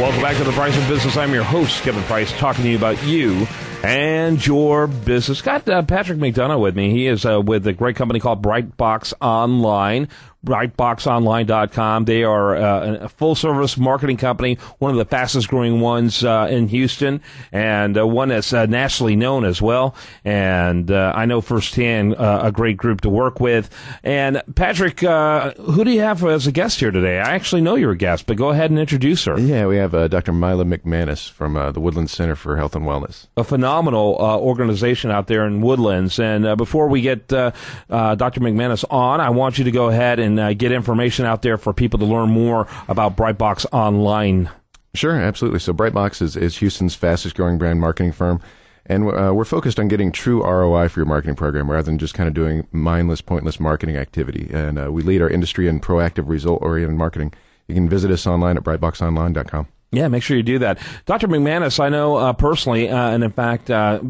Welcome back to The Price of Business. I'm your host, Kevin Price, talking to you about you and your business. Got Patrick McDonough with me. He is with a great company called Brightbox Online. BrightboxOnline.com. They are a full-service marketing company, one of the fastest-growing ones in Houston, and one that's nationally known as well. And I know firsthand a great group to work with. And Patrick, who do you have as a guest here today? I actually know you're a guest, but go ahead and introduce her. Yeah, we have Dr. Mila McManus from the Woodlands Center for Health and Wellness. A phenomenal organization out there in Woodlands. And before we get Dr. McManus on, I want you to go ahead and get information out there for people to learn more about Brightbox Online. Sure, absolutely. So Brightbox is Houston's fastest growing brand marketing firm, and we're focused on getting true ROI for your marketing program rather than just kind of doing mindless, pointless marketing activity. And we lead our industry in proactive, result-oriented marketing. You can visit us online at brightboxonline.com. Yeah, make sure you do that. Dr. McManus, I know personally, and in fact, I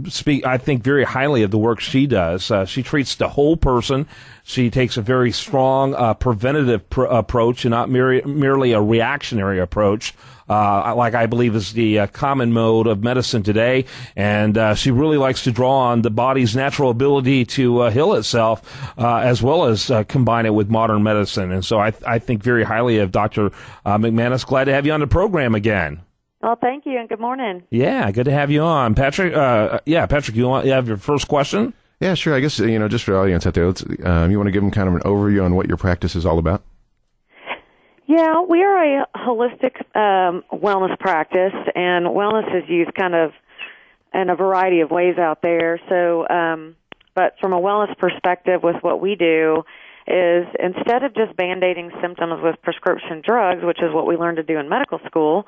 think very highly of the work she does. She treats the whole person. She takes a very strong preventative approach and not merely a reactionary approach, like I believe is the common mode of medicine today. And she really likes to draw on the body's natural ability to heal itself, as well as combine it with modern medicine. And so I think very highly of Dr. McManus. Glad to have you on the program again. Well, thank you, and good morning. Yeah, good to have you on. Patrick, Patrick, you have your first question? Yeah, sure. I guess, just for the audience out there, you want to give them kind of an overview on what your practice is all about? Yeah, we are a holistic wellness practice, and wellness is used kind of in a variety of ways out there. So, but from a wellness perspective with what we do is instead of just Band-Aiding symptoms with prescription drugs, which is what we learned to do in medical school,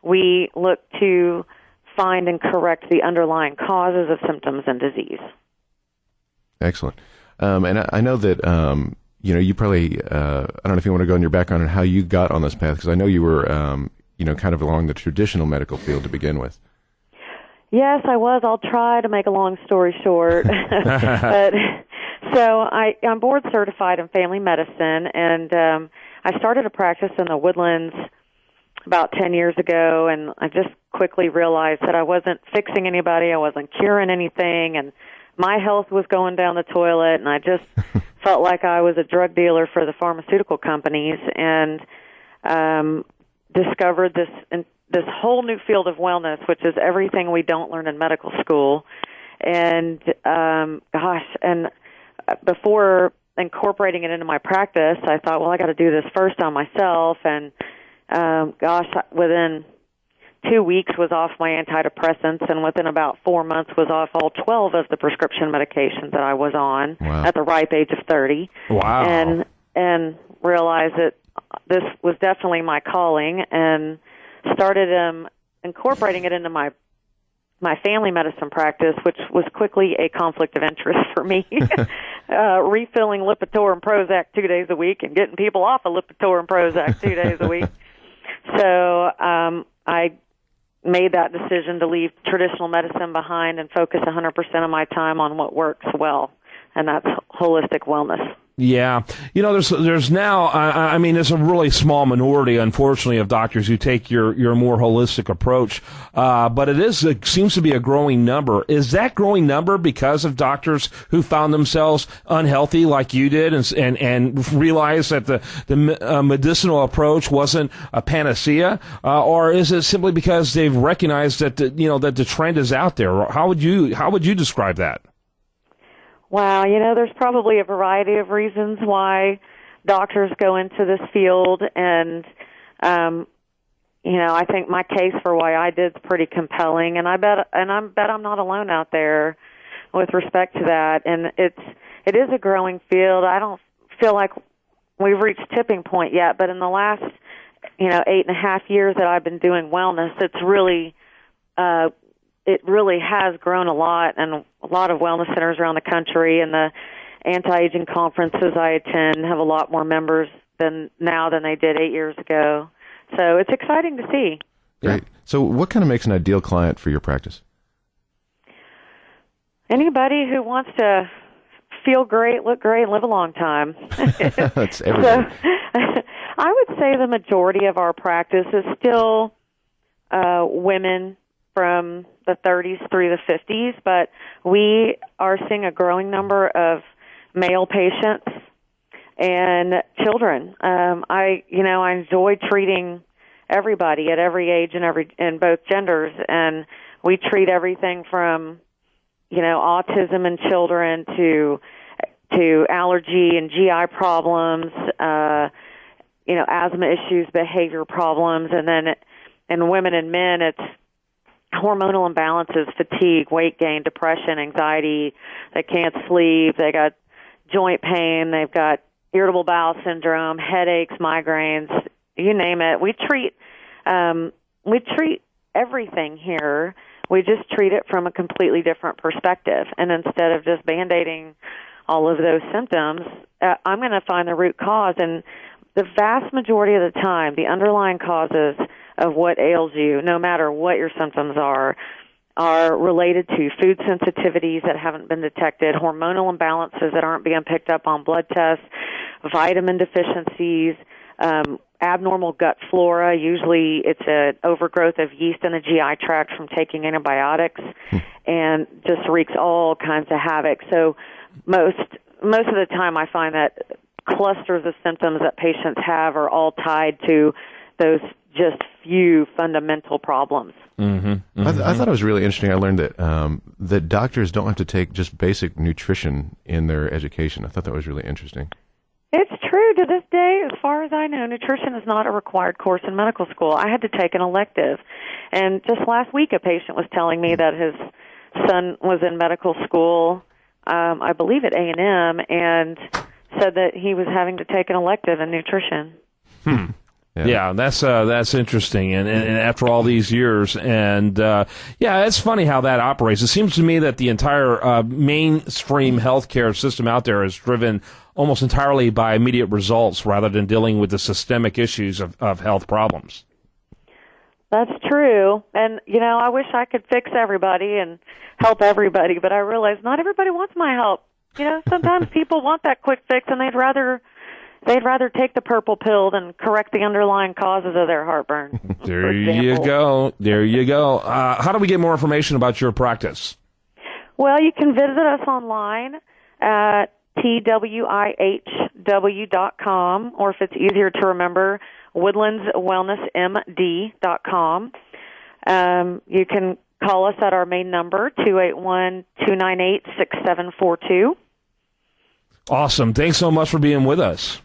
we look to find and correct the underlying causes of symptoms and disease. Excellent. And I know that, you probably, I don't know if you want to go in your background and how you got on this path, because I know you were, kind of along the traditional medical field to begin with. Yes, I was. I'll try to make a long story short. But, so I'm board certified in family medicine, and I started a practice in the Woodlands about 10 years ago, and I just quickly realized that I wasn't fixing anybody, I wasn't curing anything, and my health was going down the toilet, and I just felt like I was a drug dealer for the pharmaceutical companies, and discovered this whole new field of wellness, which is everything we don't learn in medical school. And before incorporating it into my practice, I thought, well, I got to do this first on myself, and within 2 weeks was off my antidepressants, and within about 4 months was off all 12 of the prescription medications that I was on. Wow. At the ripe age of 30. Wow. And realized that this was definitely my calling, and started incorporating it into my family medicine practice, which was quickly a conflict of interest for me. Refilling Lipitor and Prozac 2 days a week and getting people off of Lipitor and Prozac 2 days a week. So I made that decision to leave traditional medicine behind and focus 100% of my time on what works well, and that's holistic wellness. Yeah. There's now, there's a really small minority, unfortunately, of doctors who take your more holistic approach. But it seems to be a growing number. Is that growing number because of doctors who found themselves unhealthy like you did and realized that the medicinal approach wasn't a panacea? Or is it simply because they've recognized that the trend is out there? How would you describe that? Wow, there's probably a variety of reasons why doctors go into this field, and I think my case for why I did is pretty compelling, and I bet I'm not alone out there with respect to that. And it is a growing field. I don't feel like we've reached tipping point yet, but in the last 8.5 years that I've been doing wellness, it's really it really has grown a lot, and a lot of wellness centers around the country and the anti-aging conferences I attend have a lot more members than they did 8 years ago. So it's exciting to see. Great. So what kind of makes an ideal client for your practice? Anybody who wants to feel great, look great, and live a long time. That's everything. So, I would say the majority of our practice is still women from the 30s through the 50s, but we are seeing a growing number of male patients and children. I enjoy treating everybody at every age and both genders, and we treat everything from autism in children to allergy and GI problems, asthma issues, behavior problems, and then in women and men, it's hormonal imbalances, fatigue, weight gain, depression, anxiety. They can't sleep. They got joint pain. They've got irritable bowel syndrome, headaches, migraines, you name it. We treat everything here. We just treat it from a completely different perspective. And instead of just Band-Aiding all of those symptoms, I'm going to find the root cause. And the vast majority of the time, the underlying causes of what ails you, no matter what your symptoms are related to food sensitivities that haven't been detected, hormonal imbalances that aren't being picked up on blood tests, vitamin deficiencies, abnormal gut flora. Usually it's an overgrowth of yeast in the GI tract from taking antibiotics, and just wreaks all kinds of havoc. So most of the time I find that clusters of symptoms that patients have are all tied to those just few fundamental problems. Mm-hmm. Mm-hmm. I thought it was really interesting. I learned that doctors don't have to take just basic nutrition in their education. I thought that was really interesting. It's true. To this day, as far as I know, nutrition is not a required course in medical school. I had to take an elective. And just last week, a patient was telling me that his son was in medical school, I believe at A&M, and said that he was having to take an elective in nutrition. Yeah, that's interesting, and after all these years, and it's funny how that operates. It seems to me that the entire mainstream healthcare system out there is driven almost entirely by immediate results rather than dealing with the systemic issues of health problems. That's true, and I wish I could fix everybody and help everybody, but I realize not everybody wants my help. Sometimes people want that quick fix, and they'd rather take the purple pill than correct the underlying causes of their heartburn. There you go. How do we get more information about your practice? Well, you can visit us online at twihw.com, or if it's easier to remember, woodlandswellnessmd.com. You can call us at our main number, 281-298-6742. Awesome. Thanks so much for being with us.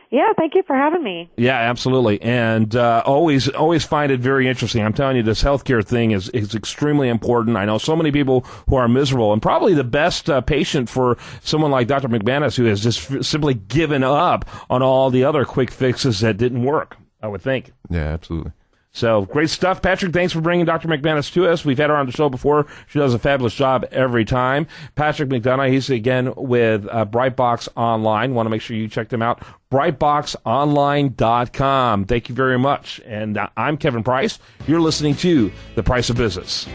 Yeah, thank you for having me. Yeah, absolutely. And always find it very interesting. I'm telling you, this healthcare thing is extremely important. I know so many people who are miserable, and probably the best patient for someone like Dr. McManus, who has just simply given up on all the other quick fixes that didn't work, I would think. Yeah, absolutely. So, great stuff. Patrick, thanks for bringing Dr. McManus to us. We've had her on the show before. She does a fabulous job every time. Patrick McDonough, he's again with Brightbox Online. Want to make sure you check them out. brightboxonline.com. Thank you very much. And I'm Kevin Price. You're listening to The Price of Business.